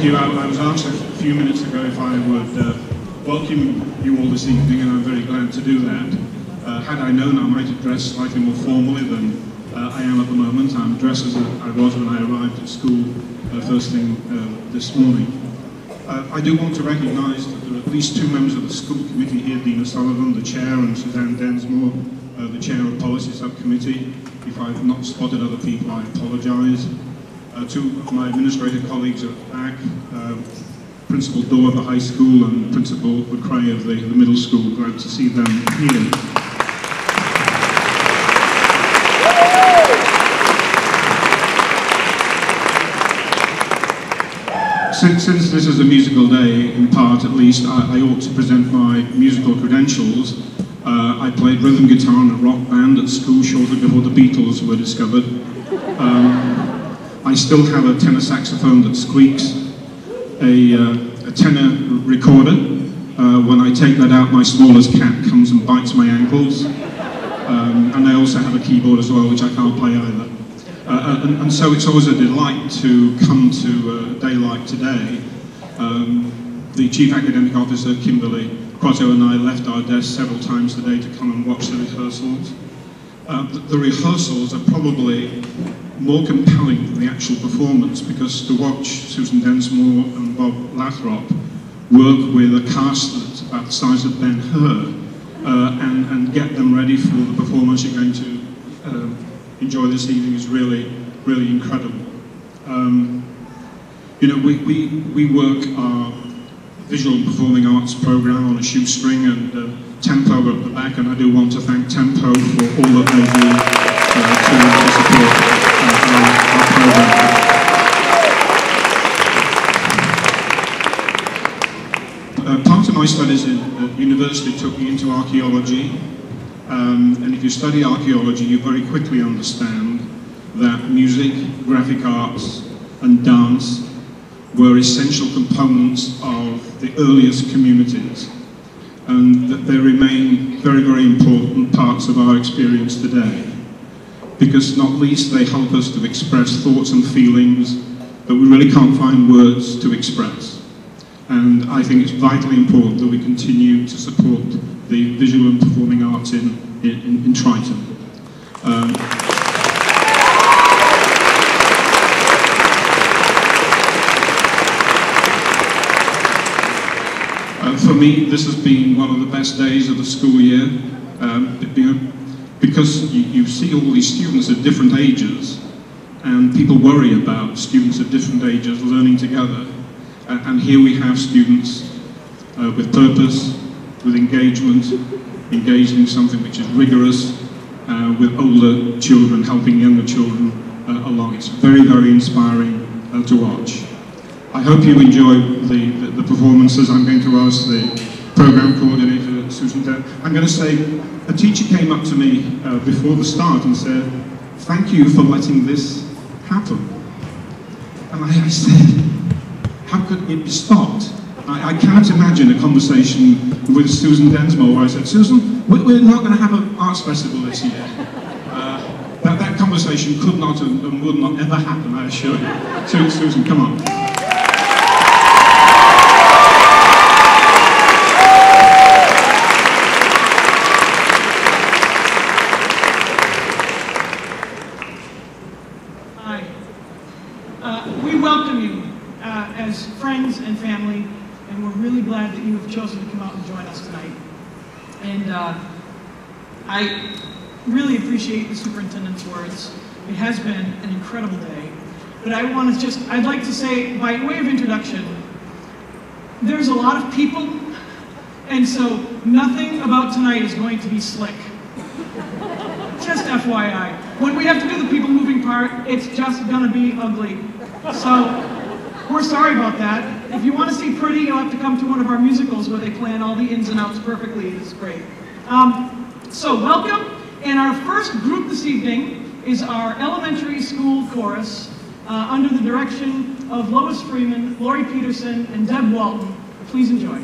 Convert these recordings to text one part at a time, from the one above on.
Thank you. I was asked a few minutes ago if I would welcome you all this evening, and I'm very glad to do that. Had I known, I might have dressed slightly more formally than I am at the moment. I'm dressed as I was when I arrived at school first thing this morning. I do want to recognise that there are at least two members of the school committee here, Dina Sullivan, the chair, and Suzanne Densmore, the chair of policy subcommittee. If I've not spotted other people, I apologise. Two of my administrative colleagues are back, Principal Daw of the high school and Principal McRae of the middle school. Glad to see them here. Since this is a musical day, in part at least, I ought to present my musical credentials. I played rhythm guitar in a rock band at school shortly before the Beatles were discovered. I still have a tenor saxophone that squeaks, a tenor recorder. When I take that out, my smallest cat comes and bites my ankles. And I also have a keyboard as well, which I can't play either. And so it's always a delight to come to a day like today. The Chief Academic Officer, Kimberly Crotto, and I left our desks several times today to come and watch the rehearsals. The rehearsals are probably more compelling than the actual performance, because to watch Susan Densmore and Bob Lathrop work with a cast that's about the size of Ben-Hur and get them ready for the performance you're going to enjoy this evening is really, really incredible. You know, we work our visual and performing arts program on a shoestring, and Tempo are at the back, and I do want to thank Tempo for all that they do to support our program. Part of my studies at university took me into archaeology, and if you study archaeology, you very quickly understand that music, graphic arts, and dance were essential components of the earliest communities, and that they remain very, very important parts of our experience today, because not least they help us to express thoughts and feelings that we really can't find words to express. And I think it's vitally important that we continue to support the visual and performing arts in Triton. For me, this has been one of the best days of the school year, because you see all these students at different ages, and people worry about students at different ages learning together. And here we have students with purpose, with engagement, engaged in something which is rigorous, with older children helping younger children along. It's very, very inspiring to watch. I hope you enjoy the performances. I'm going to ask the program coordinator, Susan. I'm going to say, a teacher came up to me before the start and said, "Thank you for letting this happen." And I said, how could it be stopped? I can't imagine a conversation with Susan Densmore where I said, "Susan, we're not going to have an arts festival this year." That conversation could not and would not ever happen, I assure you. So, Susan, come on. We welcome you as friends and family, and we're really glad that you have chosen to come out and join us tonight. And I really appreciate the superintendent's words. It has been an incredible day. But I'd like to say, by way of introduction, there's a lot of people, and so nothing about tonight is going to be slick. Just FYI. When we have to do the people moving part, it's just gonna be ugly. So, we're sorry about that. If you want to see pretty, you'll have to come to one of our musicals where they plan all the ins and outs perfectly. It's great. So, welcome. And our first group this evening is our elementary school chorus under the direction of Lois Freeman, Lori Peterson, and Deb Walton. Please enjoy.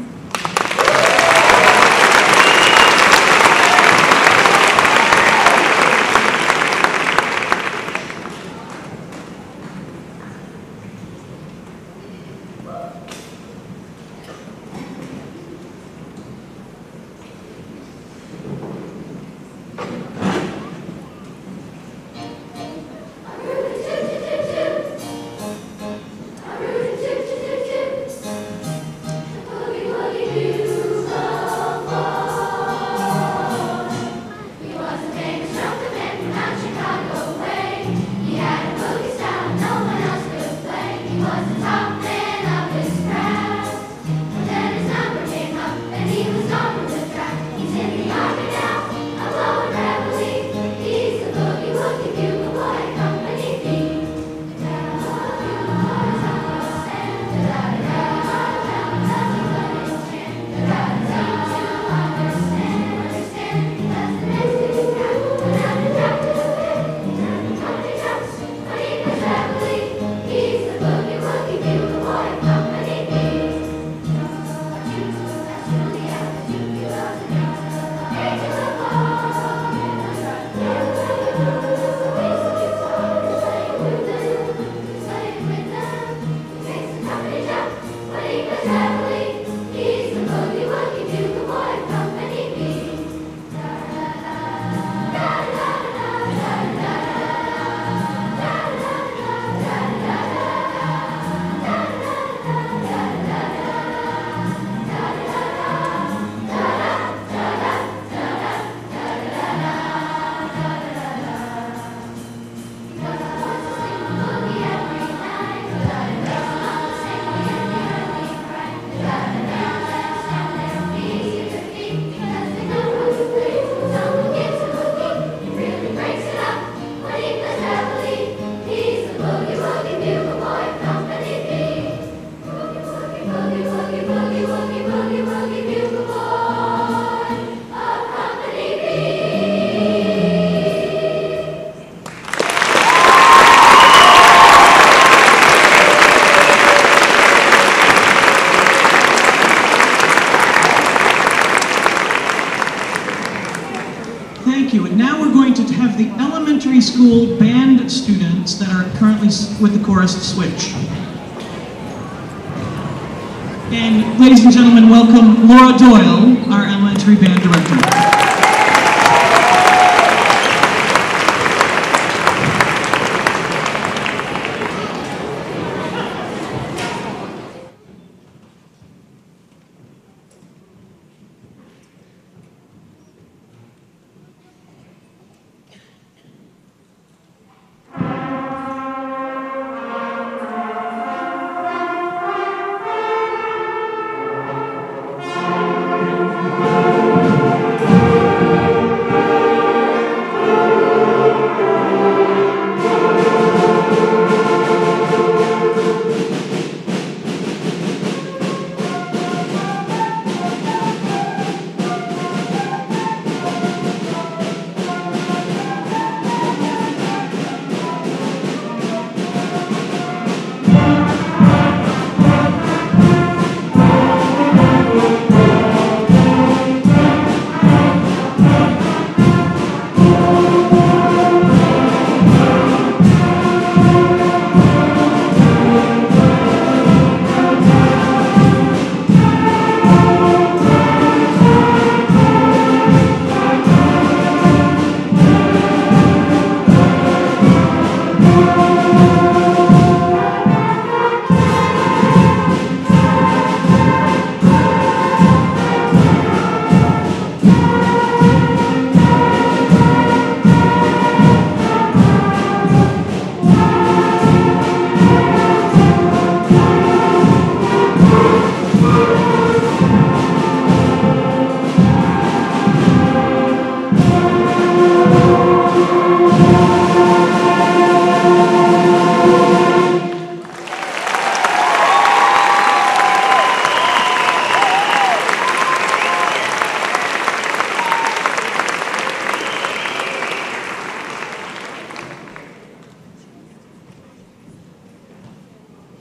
you. And now we're going to have the elementary school band students that are currently with the chorus switch. And ladies and gentlemen, welcome Laura Doyle, our elementary band director.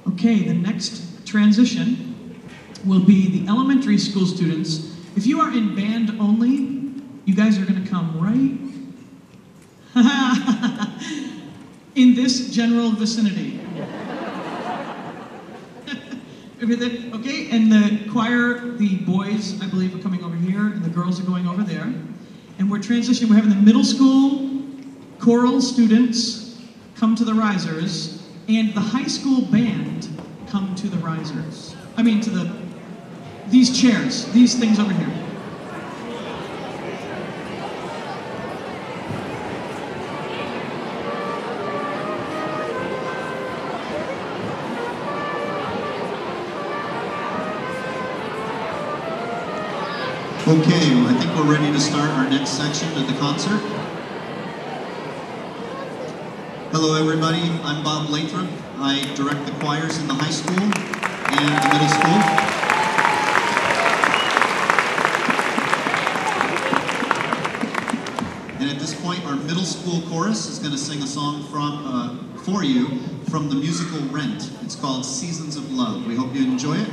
Okay, the next transition will be the elementary school students. If you are in band only, you guys are going to come right in this general vicinity. Okay, and the choir, the boys, I believe, are coming over here, and the girls are going over there. And we're transitioning, we're having the middle school choral students come to the risers, and the high school band come to the risers. I mean, to these chairs, these things over here. Okay, well, I think we're ready to start our next section of the concert. Hello everybody, I'm Bob Lathrop. I direct the choirs in the high school and the middle school. And at this point, our middle school chorus is going to sing a song for you from the musical Rent. It's called Seasons of Love. We hope you enjoy it.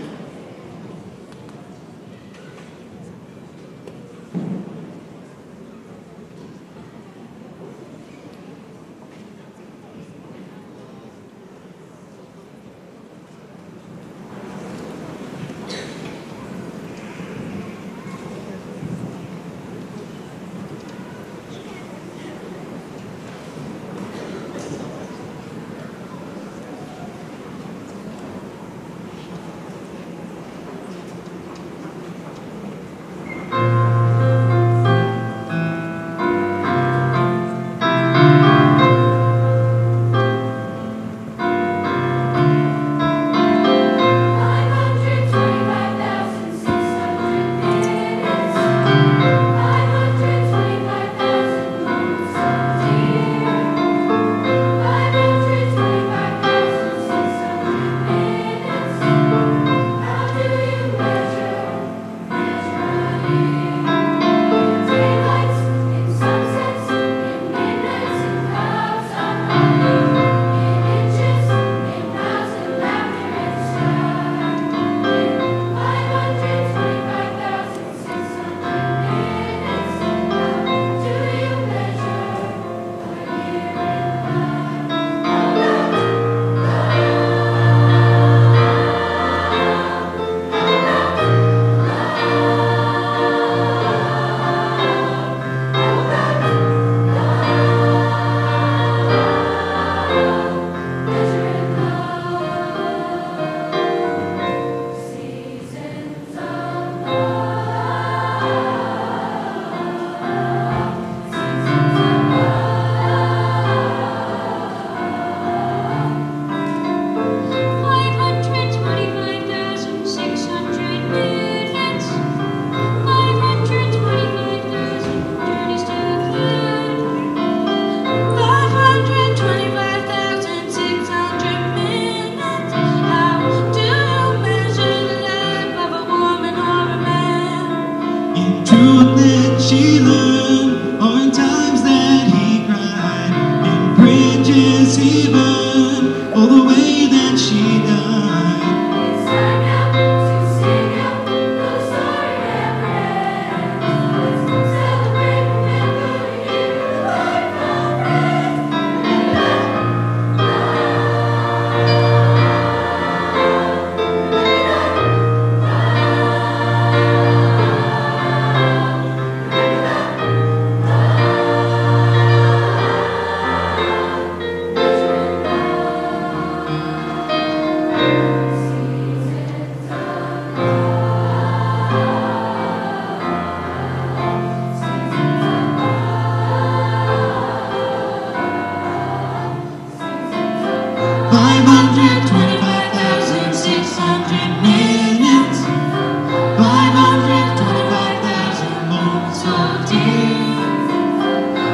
so deep.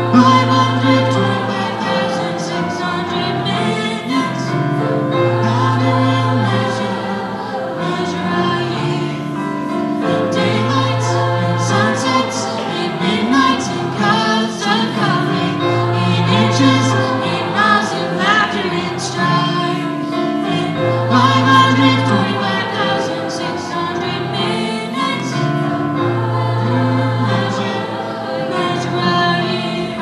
525,600 minutes. How do you measure our year? Daylights and sunsets and midnights and clouds of coming in inches, in miles and laughter and strife. And 525,600 minutes. Measure our year.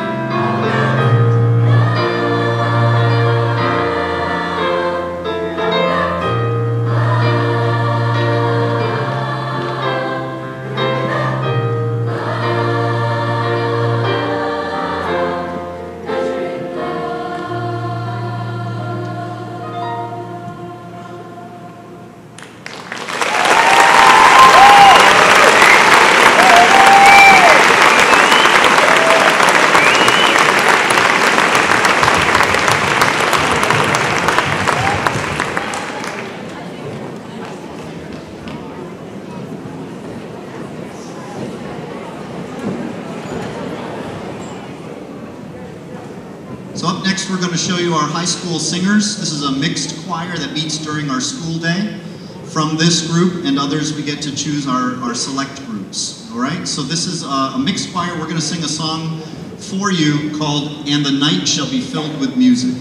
So up next, we're going to show you our high school singers. This is a mixed choir that meets during our school day. From this group and others, we get to choose our select groups. All right, so this is a mixed choir. We're going to sing a song for you called "And the Night Shall Be Filled with Music."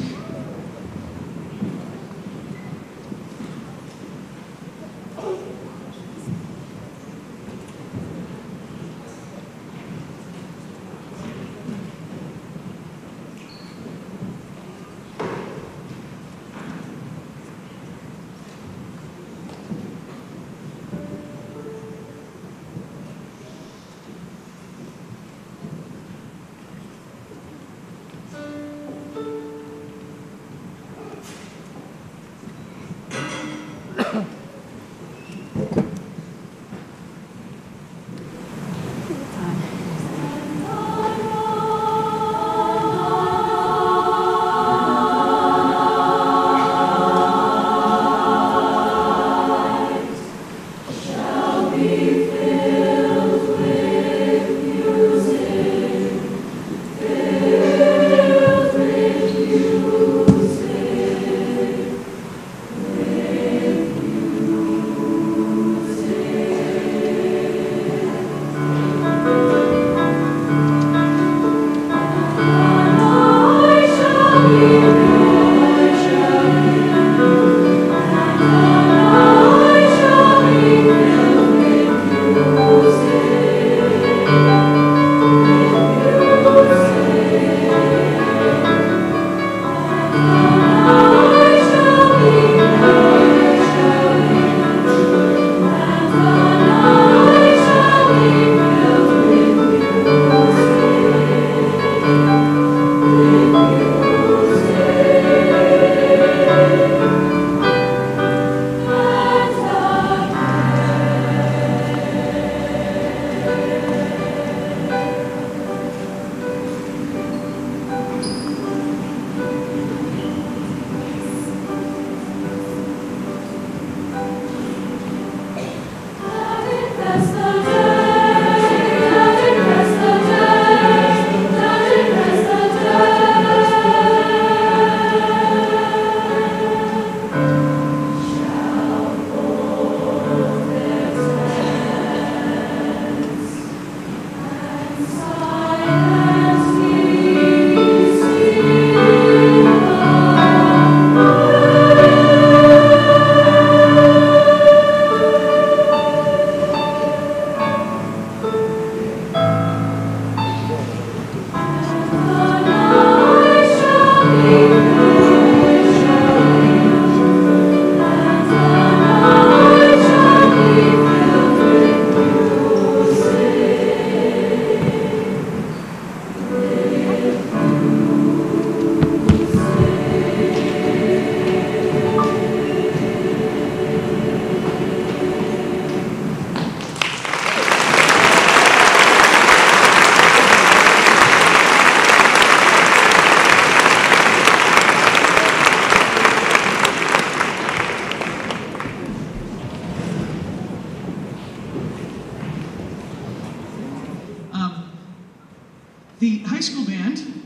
The high school band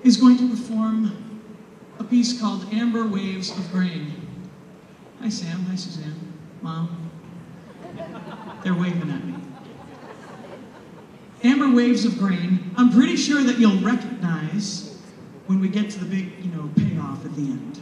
is going to perform a piece called Amber Waves of Grain. Hi Sam, hi Suzanne, Mom. They're waving at me. Amber Waves of Grain, I'm pretty sure that you'll recognize when we get to the big, payoff at the end.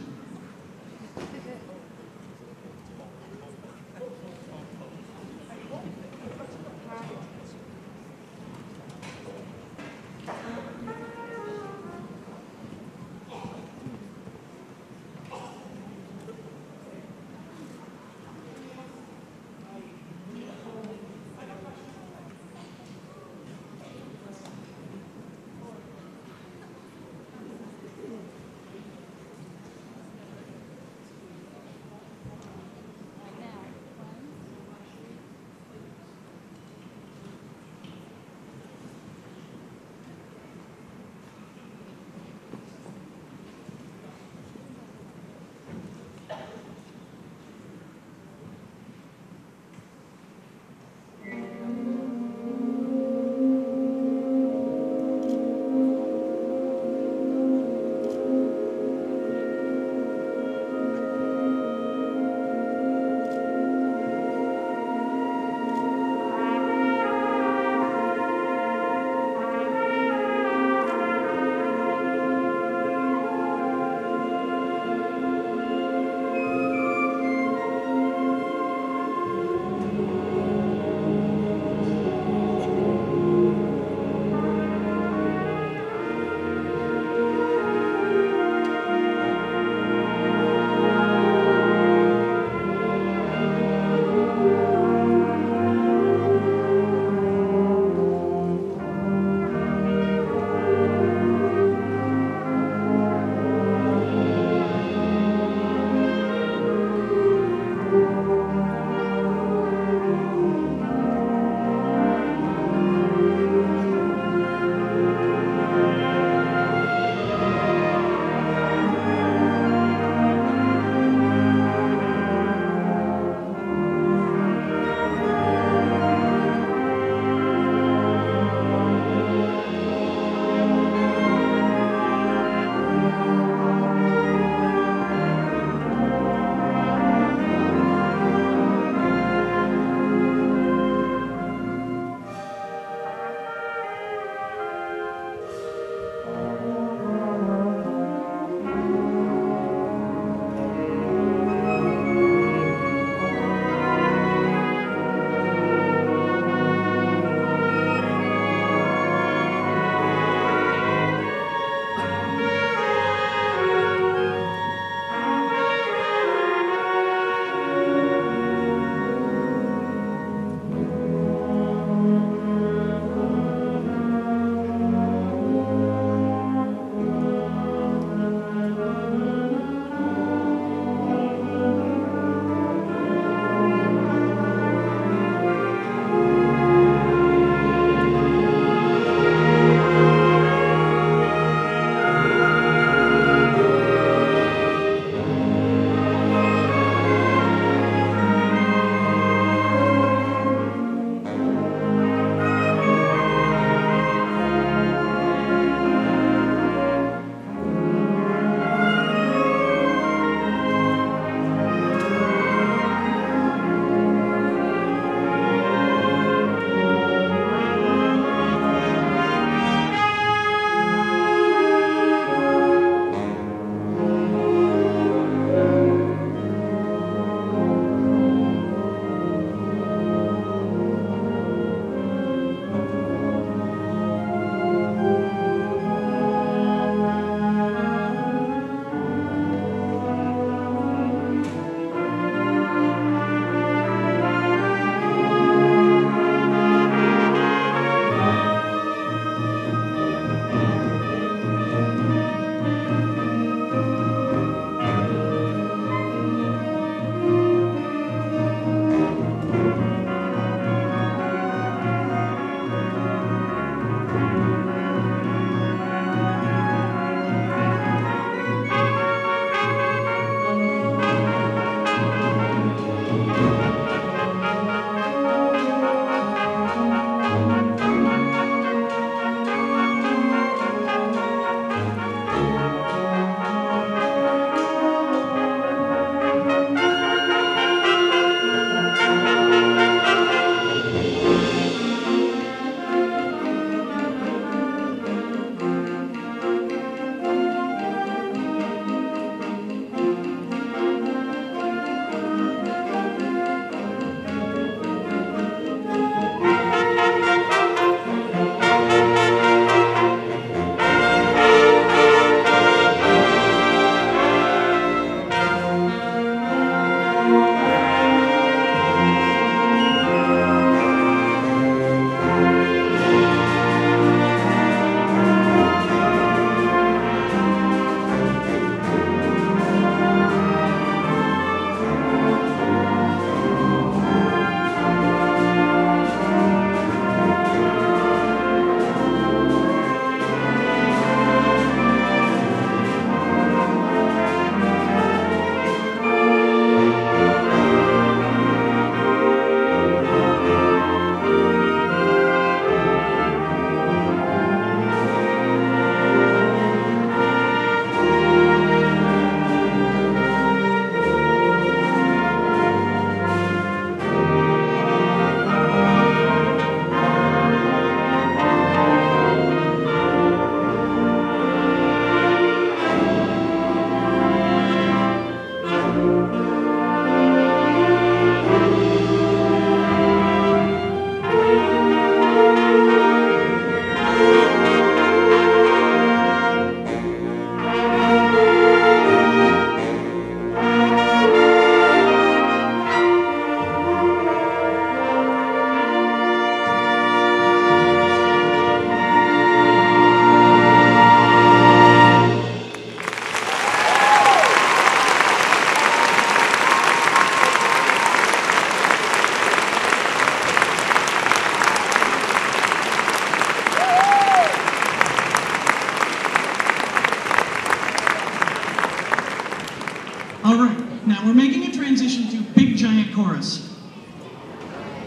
All right, now we're making a transition to Big Giant Chorus.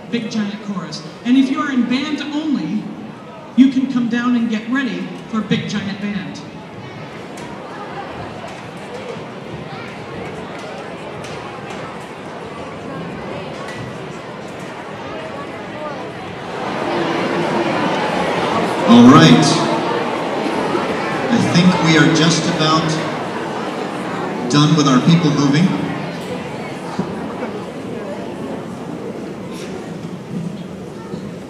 Big Giant Chorus. And if you are in band only, you can come down and get ready for Big Giant Band. All right. I think we are just about done with our people moving.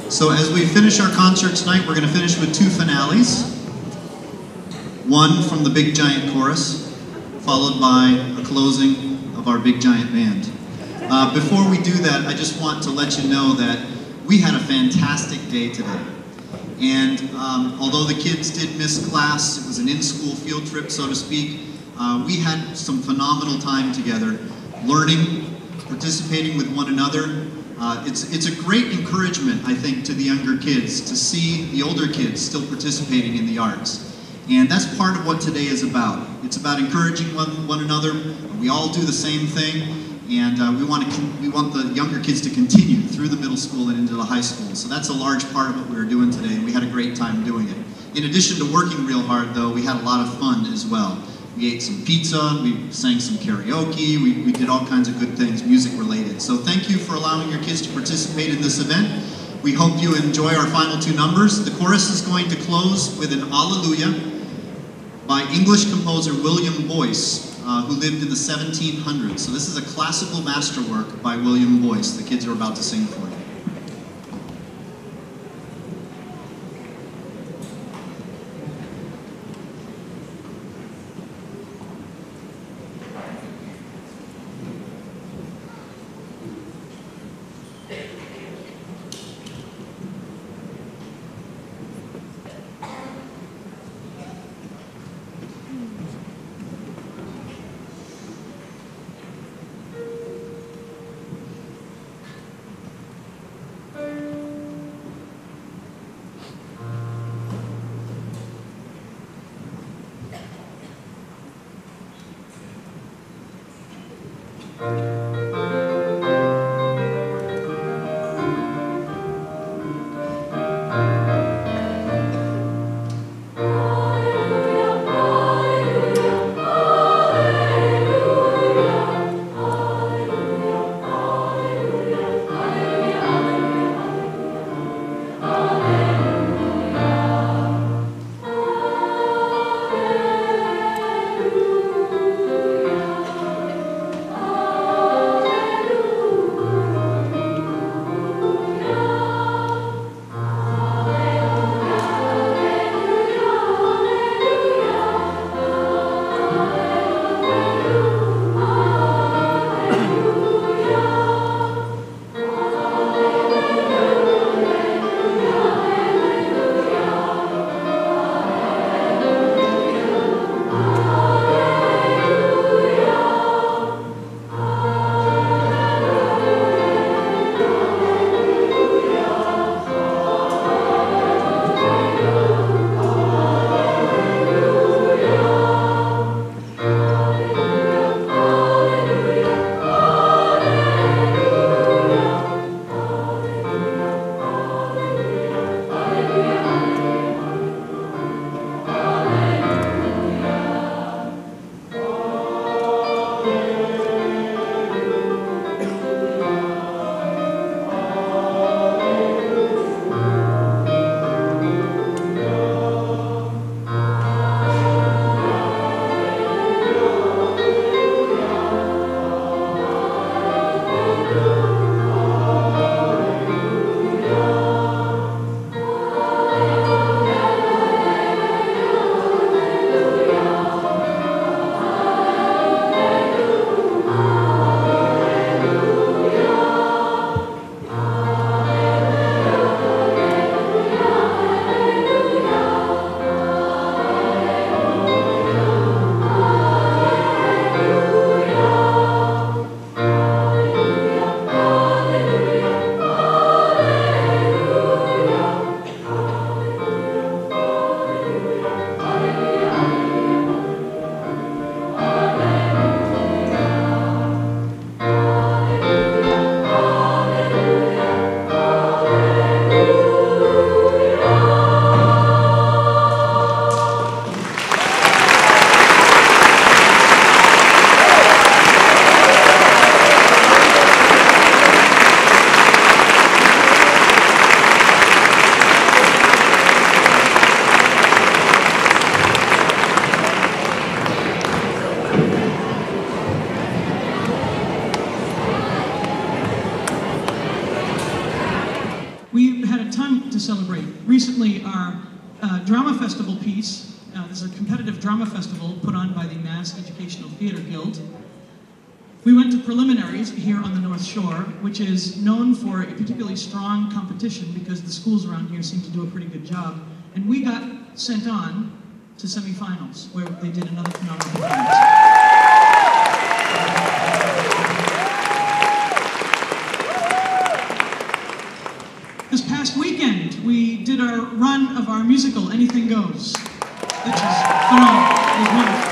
So as we finish our concert tonight, we're going to finish with 2 finales. One from the Big Giant Chorus, followed by a closing of our Big Giant Band. Before we do that, I just want to let you know that we had a fantastic day today. And although the kids did miss class, it was an in-school field trip, so to speak, we had some phenomenal time together, learning, participating with one another. It's a great encouragement, I think, to the younger kids to see the older kids still participating in the arts. And that's part of what today is about. It's about encouraging one another. We all do the same thing. And we want the younger kids to continue through the middle school and into the high school. So that's a large part of what we were doing today, and we had a great time doing it. In addition to working real hard, though, we had a lot of fun as well. We ate some pizza, we sang some karaoke, we did all kinds of good things, music related. So thank you for allowing your kids to participate in this event. We hope you enjoy our final 2 numbers. The chorus is going to close with an Alleluia by English composer William Boyce, who lived in the 1700s. So this is a classical masterwork by William Boyce. The kids are about to sing for you. recently our drama festival piece. There's a competitive drama festival put on by the Mass Educational Theater Guild. We went to preliminaries here on the North Shore, which is known for a particularly strong competition because the schools around here seem to do a pretty good job. And we got sent on to semifinals, where they did another phenomenal performance. This past weekend, we did our run of our musical, Anything Goes, which is phenomenal. It was wonderful.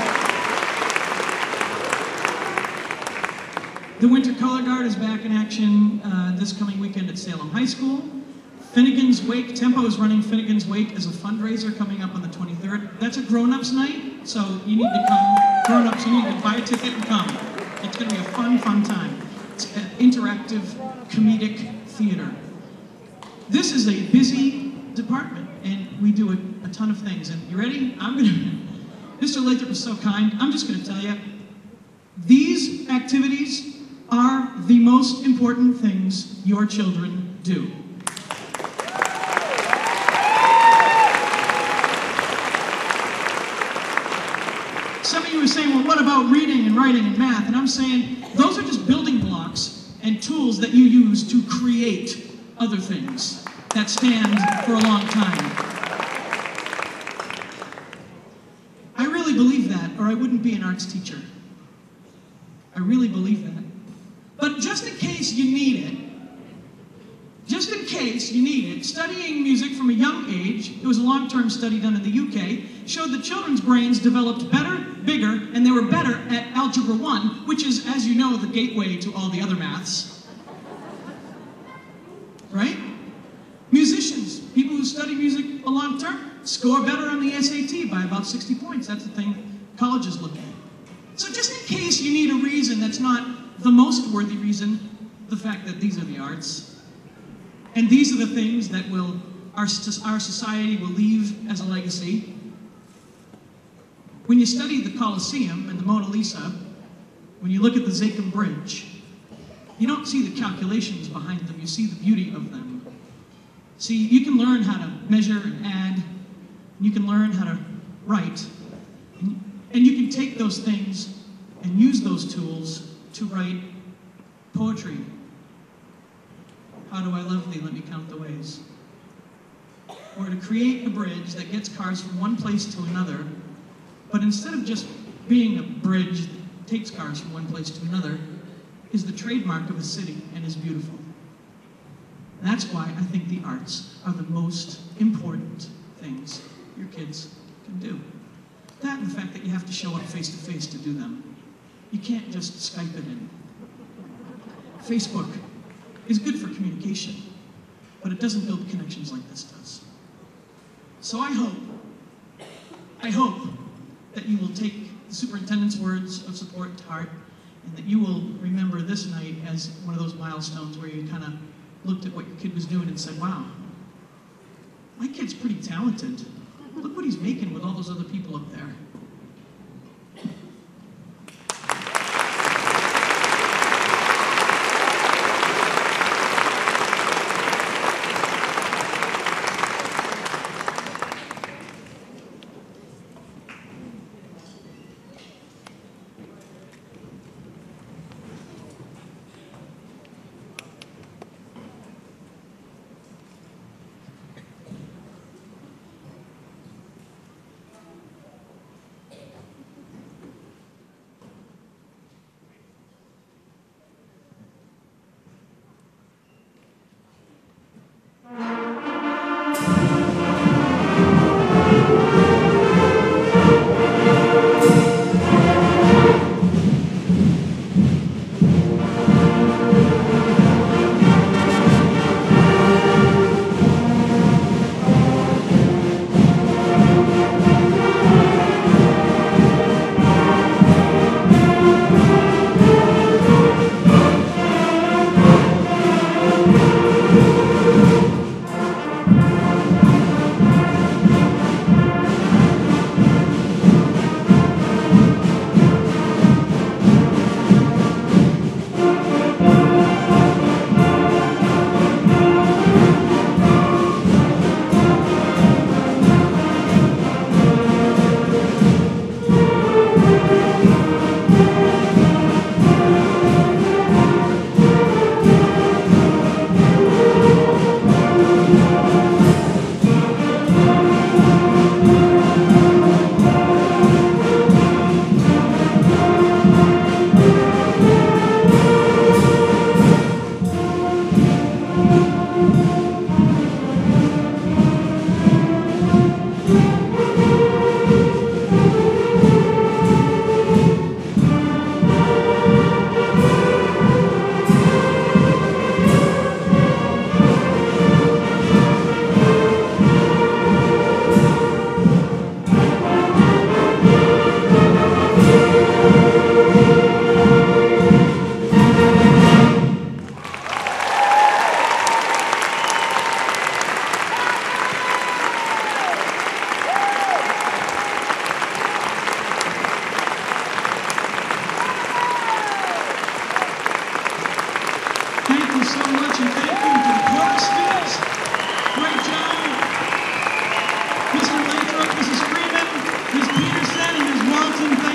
The Winter Color Guard is back in action this coming weekend at Salem High School. Finnegan's Wake, Tempo is running Finnegan's Wake as a fundraiser coming up on the 23rd. That's a grown-ups night, so you need to come. Grown-ups, you need to buy a ticket and come. It's going to be a fun, fun time. It's an interactive, comedic theater. This is a busy department, and we do a ton of things. And you ready? Mr. Lathrop was so kind. I'm just going to tell you, these activities are the most important things your children do. Some of you are saying, well, what about reading and writing and math? And I'm saying, those are just building blocks and tools that you use to create other things that stand for a long time. I really believe that, or I wouldn't be an arts teacher. I really believe that. But just in case you need it, studying music from a young age, it was a long-term study done in the UK, showed that children's brains developed better, bigger, and they were better at Algebra 1, which is, as you know, the gateway to all the other maths. Right? Musicians, people who study music a long term, score better on the SAT by about 60 points. That's the thing colleges look at. So just in case you need a reason that's not the most worthy reason, the fact that these are the arts, and these are the things that our society will leave as a legacy. When you study the Colosseum and the Mona Lisa, when you look at the Zakim Bridge, you don't see the calculations behind them, you see the beauty of them. See, you can learn how to measure and add, and you can learn how to write, and you can take those things and use those tools to write poetry. How do I love thee? Let me count the ways. Or to create a bridge that gets cars from one place to another, but instead of just being a bridge that takes cars from one place to another, is the trademark of a city and is beautiful. And that's why I think the arts are the most important things your kids can do. That and the fact that you have to show up face-to-face to do them. You can't just Skype it in. Facebook is good for communication, but it doesn't build connections like this does. So I hope that you will take the superintendent's words of support to heart, and that you will remember this night as one of those milestones where you kind of looked at what your kid was doing and said, wow, my kid's pretty talented. Look what he's making with all those other people up there. Thank you so much, and thank you to the chorus students. Great job. Mr. Lathrop, Mrs. Freeman, Ms. Peterson, and Ms. Walton, thank